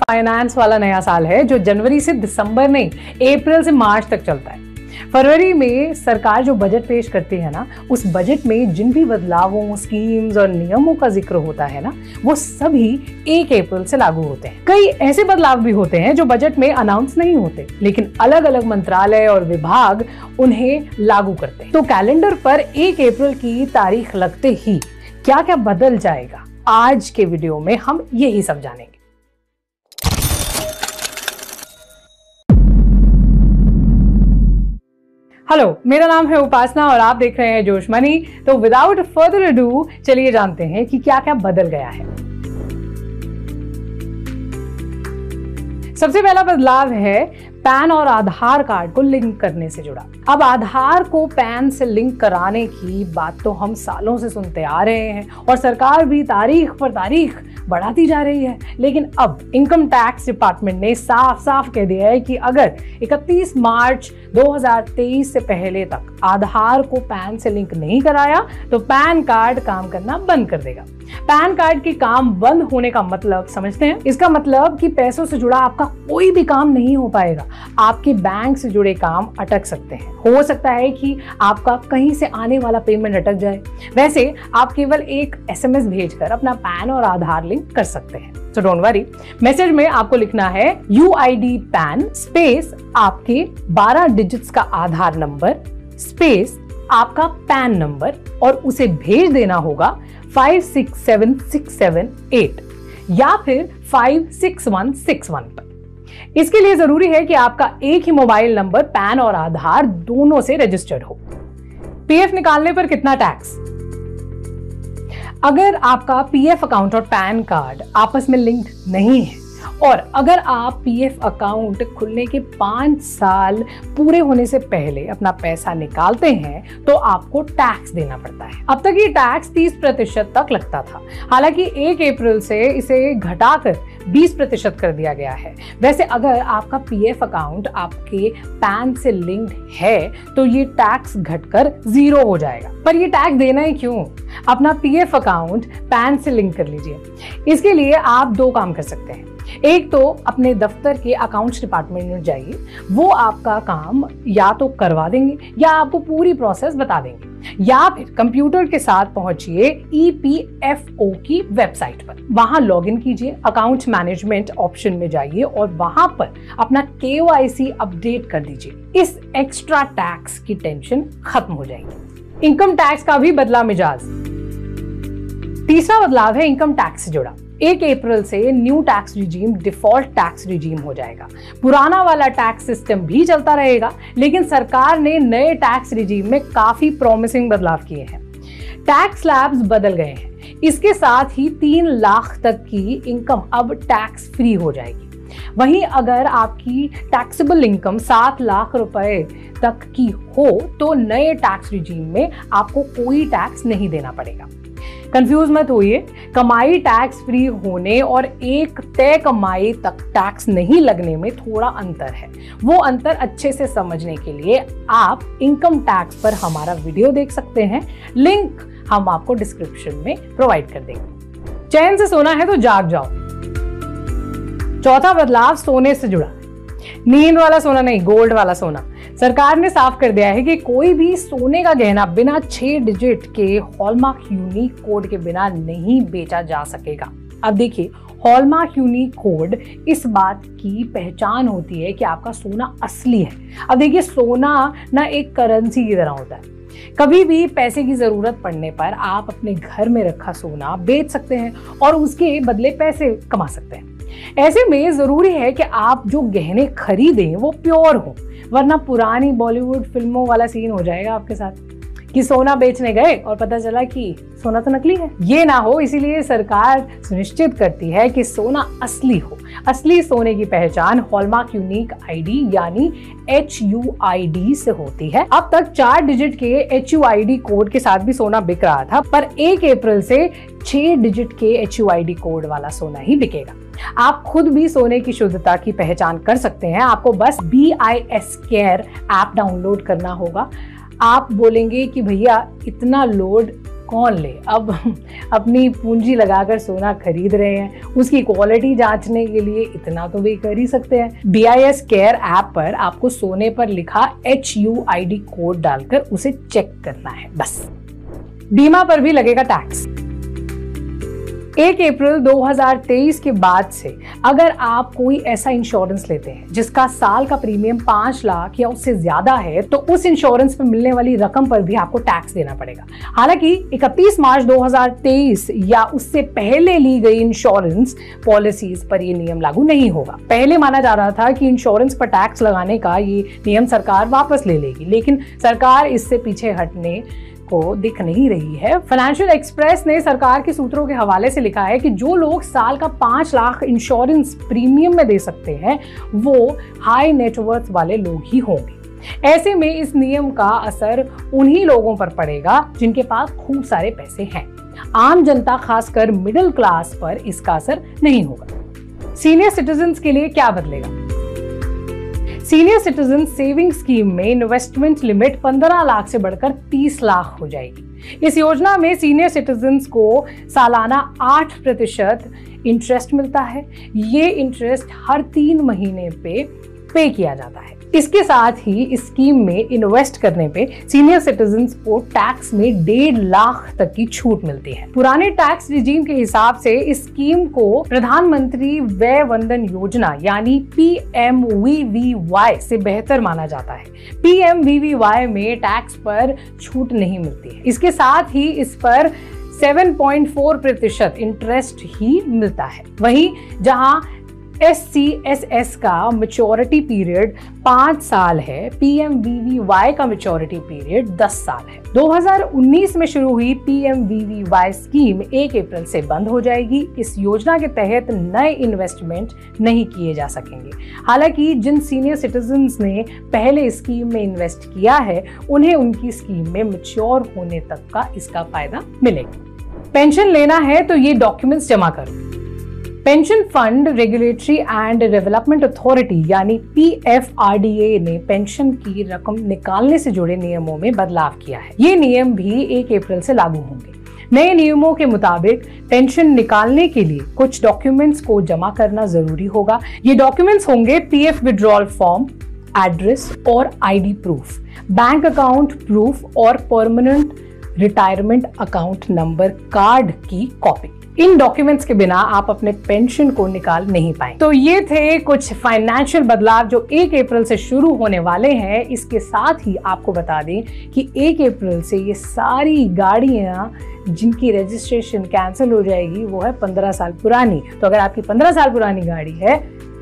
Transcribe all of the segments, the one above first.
Finance वाला नया साल है जो जनवरी से दिसंबर नहीं, अप्रैल से मार्च तक चलता है। फरवरी में सरकार जो बजट पेश करती है ना, उस बजट में जिन भी बदलावों, स्कीम्स और नियमों का जिक्र होता है ना, वो सभी 1 अप्रैल से लागू होते हैं। कई ऐसे बदलाव भी होते हैं जो बजट में अनाउंस नहीं होते, लेकिन अलग अलग मंत्रालय और विभाग उन्हें लागू करते हैं। तो कैलेंडर पर 1 अप्रैल की तारीख लगते ही क्या क्या बदल जाएगा, आज के वीडियो में हम यही सब जानेंगे। हेलो, मेरा नाम है उपासना और आप देख रहे हैं जोश मनी। तो विदाउट फर्दर अडू चलिए जानते हैं कि क्या क्या बदल गया है। सबसे पहला बदलाव है पैन और आधार कार्ड को लिंक करने से जुड़ा। अब आधार को पैन से लिंक कराने की बात तो हम सालों से सुनते आ रहे हैं और सरकार भी तारीख पर तारीख बढ़ाती जा रही है, लेकिन अब इनकम टैक्स डिपार्टमेंट ने साफ साफ कह दिया है कि अगर 31 मार्च 2023 से पहले तक आधार को पैन से लिंक नहीं कराया तो पैन कार्ड काम करना बंद कर देगा। पैन कार्ड के काम बंद होने का मतलब समझते हैं? इसका मतलब कि पैसों से जुड़ा आपका कोई भी काम नहीं हो पाएगा। आपके बैंक से जुड़े काम अटक सकते हैं। हो सकता है कि आपका कहीं से आने वाला पेमेंट अटक जाए। वैसे आप केवल एक SMS भेजकर अपना पैन और आधार लिंक कर सकते हैं। So don't worry, मैसेज में आपको लिखना है UID पैन स्पेस आपके 12 डिजिट्स का आधार नंबर स्पेस आपका पैन नंबर और उसे भेज देना होगा 567678 या फिर 56161 पर। इसके लिए जरूरी है कि आपका एक ही मोबाइल नंबर पैन और आधार दोनों से रजिस्टर्ड हो। PF निकालने पर कितना टैक्स? अगर आपका PF अकाउंट और पैन कार्ड आपस में लिंक्ड नहीं है और अगर आप PF अकाउंट खुलने के 5 साल पूरे होने से पहले अपना पैसा निकालते हैं तो आपको टैक्स देना पड़ता है। अब तक ये टैक्स 30% तक लगता था, हालांकि 1 अप्रैल से इसे घटाकर 20% कर दिया गया है। वैसे अगर आपका PF अकाउंट आपके पैन से लिंक्ड है तो ये टैक्स घटकर 0 हो जाएगा। पर ये टैक्स देना ही क्यों? अपना PF अकाउंट पैन से लिंक कर लीजिए। इसके लिए आप 2 काम कर सकते हैं। एक तो अपने दफ्तर के अकाउंट्स डिपार्टमेंट में जाइए, वो आपका काम या तो करवा देंगे या आपको पूरी प्रोसेस बता देंगे, या फिर कंप्यूटर के साथ पहुंचिए EPFO की वेबसाइट पर। वहां लॉगिन कीजिए, अकाउंट मैनेजमेंट ऑप्शन में जाइए और वहां पर अपना KYC अपडेट कर दीजिए। इस एक्स्ट्रा टैक्स की टेंशन खत्म हो जाएगी। इनकम टैक्स का भी बदला मिजाज। तीसरा बदलाव है इनकम टैक्स से जुड़ा। 1 अप्रैल से new tax regime default tax regime हो जाएगा। पुराना वाला टैक्स सिस्टम भी चलता रहेगा, लेकिन सरकार ने नए टैक्स रिजीम में काफी प्रॉमिसिंग बदलाव किए हैं। टैक्स स्लैब्स बदल गए हैं। इसके साथ ही 3 लाख तक की इनकम अब टैक्स फ्री हो जाएगी। वहीं अगर आपकी टैक्सेबल इनकम 7 लाख रुपए तक की हो तो नए टैक्स रिजीम में आपको कोई टैक्स नहीं देना पड़ेगा। कंफ्यूज मत होइए, कमाई टैक्स फ्री होने और एक तय कमाई तक टैक्स नहीं लगने में थोड़ा अंतर है। वो अंतर अच्छे से समझने के लिए आप इनकम टैक्स पर हमारा वीडियो देख सकते हैं, लिंक हम आपको डिस्क्रिप्शन में प्रोवाइड कर देंगे। चैन से सोना है तो जाग जाओ। चौथा बदलाव सोने से जुड़ा। नींद वाला सोना नहीं, गोल्ड वाला सोना। सरकार ने साफ कर दिया है कि कोई भी सोने का गहना बिना 6 डिजिट के हॉलमार्क यूनिक कोड के बिना नहीं बेचा जा सकेगा। अब देखिए, हॉलमार्क यूनिक कोड इस बात की पहचान होती है कि आपका सोना असली है। अब देखिए, सोना ना एक करेंसी की तरह होता है। कभी भी पैसे की जरूरत पड़ने पर आप अपने घर में रखा सोना बेच सकते हैं और उसके बदले पैसे कमा सकते हैं। ऐसे में जरूरी है कि आप जो गहने खरीदें वो प्योर हो, वरना पुरानी बॉलीवुड फिल्मों वाला सीन हो जाएगा आपके साथ कि सोना बेचने गए और पता चला कि सोना तो नकली है। ये ना हो, इसीलिए सरकार सुनिश्चित करती है कि सोना असली हो। असली सोने की पहचान हॉलमार्क यूनिक ID यानी HUID से होती है। अब तक 4 डिजिट के HUID कोड के साथ भी सोना बिक रहा था, पर 1 अप्रैल से 6 डिजिट के HUID कोड वाला सोना ही बिकेगा। आप खुद भी सोने की शुद्धता की पहचान कर सकते हैं। आपको बस BIS Care ऐप डाउनलोड करना होगा। आप बोलेंगे कि भैया इतना लोड कौन ले? अब अपनी पूंजी लगाकर सोना खरीद रहे हैं, उसकी क्वालिटी जांचने के लिए इतना तो वे कर ही सकते हैं। BIS केयर ऐप पर आपको सोने पर लिखा HUID कोड डालकर उसे चेक करना है बस। बीमा पर भी लगेगा टैक्स। 1 अप्रैल 2023 के बाद से अगर आप कोई ऐसा इंश्योरेंस लेते हैं जिसका साल का प्रीमियम 5 लाख या उससे ज्यादा है, तो उस इंश्योरेंस पर मिलने वाली रकम पर भी आपको टैक्स देना पड़ेगा। हालांकि 31 मार्च 2023 या उससे पहले ली गई इंश्योरेंस पॉलिसीज पर यह नियम लागू नहीं होगा। पहले माना जा रहा था कि इंश्योरेंस पर टैक्स लगाने का ये नियम सरकार वापस ले लेगी, लेकिन सरकार इससे पीछे हटने को दिख नहीं रही है। फाइनेंशियल एक्सप्रेस ने सरकार के सूत्रों के हवाले से लिखा है कि जो लोग साल का 5 लाख इंश्योरेंस प्रीमियम में दे सकते हैं वो हाई नेटवर्थ वाले लोग ही होंगे। ऐसे में इस नियम का असर उन्हीं लोगों पर पड़ेगा जिनके पास खूब सारे पैसे हैं। आम जनता, खासकर मिडिल क्लास पर इसका असर नहीं होगा। सीनियर सिटीजन्स के लिए क्या बदलेगा? सीनियर सिटीजन सेविंग स्कीम में इन्वेस्टमेंट लिमिट 15 लाख से बढ़कर 30 लाख हो जाएगी। इस योजना में सीनियर सिटीजन्स को सालाना 8% इंटरेस्ट मिलता है। ये इंटरेस्ट हर 3 महीने पे किया जाता है। इसके साथ ही इस स्कीम में इन्वेस्ट करने पे सीनियर सिटीजन्स को टैक्स में 1.5 लाख तक की छूट मिलती है। पुराने टैक्स रिजीम के हिसाब से इस स्कीम को प्रधानमंत्री वय वंदन योजना यानी PMVVY से बेहतर माना जाता है। PMVVY में टैक्स पर छूट नहीं मिलती है। इसके साथ ही इस पर 7.4% इंटरेस्ट ही मिलता है। वहीं जहां SCSS का मैच्योरिटी पीरियड 5 साल है, PMVVY का मैच्योरिटी पीरियड 10 साल है। 2019 में शुरू हुई PMVVY स्कीम 1 अप्रैल से बंद हो जाएगी। इस योजना के तहत नए इन्वेस्टमेंट नहीं किए जा सकेंगे। हालांकि जिन सीनियर सिटीजन्स ने पहले स्कीम में इन्वेस्ट किया है उन्हें उनकी स्कीम में मैच्योर होने तक का इसका फायदा मिलेगा। पेंशन लेना है तो ये डॉक्यूमेंट्स जमा करो। Pension fund regulatory and development authority यानी PFRDA ने पेंशन की रकम निकालने से जुड़े नियमों में बदलाव किया है। ये नियम भी 1 अप्रैल से लागू होंगे। नए नियमों के मुताबिक पेंशन निकालने के लिए कुछ डॉक्यूमेंट्स को जमा करना जरूरी होगा। ये डॉक्यूमेंट्स होंगे PF विड्रॉल फॉर्म, एड्रेस और ID proof, bank account proof और permanent retirement account number card की कॉपी। इन डॉक्यूमेंट्स के बिना आप अपने पेंशन को निकाल नहीं पाएंगे। तो ये थे कुछ फाइनेंशियल बदलाव जो 1 अप्रैल से शुरू होने वाले हैं। इसके साथ ही आपको बता दें कि 1 अप्रैल से ये सारी गाड़ियां जिनकी रजिस्ट्रेशन कैंसिल हो जाएगी वो है 15 साल पुरानी। तो अगर आपकी 15 साल पुरानी गाड़ी है,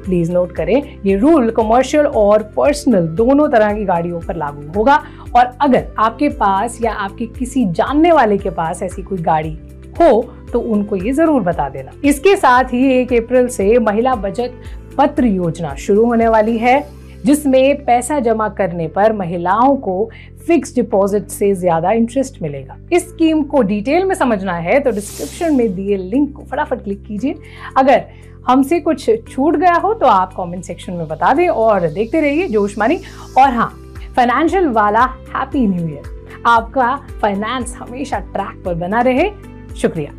प्लीज नोट करें, ये रूल कमर्शियल और पर्सनल दोनों तरह की गाड़ियों पर लागू होगा। और अगर आपके पास या आपके किसी जानने वाले के पास ऐसी कोई गाड़ी हो तो उनको ये जरूर बता देना। इसके साथ ही 1 अप्रैल से महिला बचत पत्र योजना शुरू होने वाली है, जिसमें पैसा जमा करने पर महिलाओं को फिक्स डिपॉजिट से ज्यादा इंटरेस्ट मिलेगा। इस स्कीम को डिटेल में समझना है तो डिस्क्रिप्शन में दिए लिंक को फटाफट क्लिक कीजिए। अगर हमसे कुछ छूट गया हो तो आप कमेंट सेक्शन में बता दें और देखते रहिए जोश मनी। और हाँ, फाइनेंशियल वाला हैप्पी न्यू ईयर। आपका फाइनेंस हमेशा ट्रैक पर बना रहे। शुक्रिया।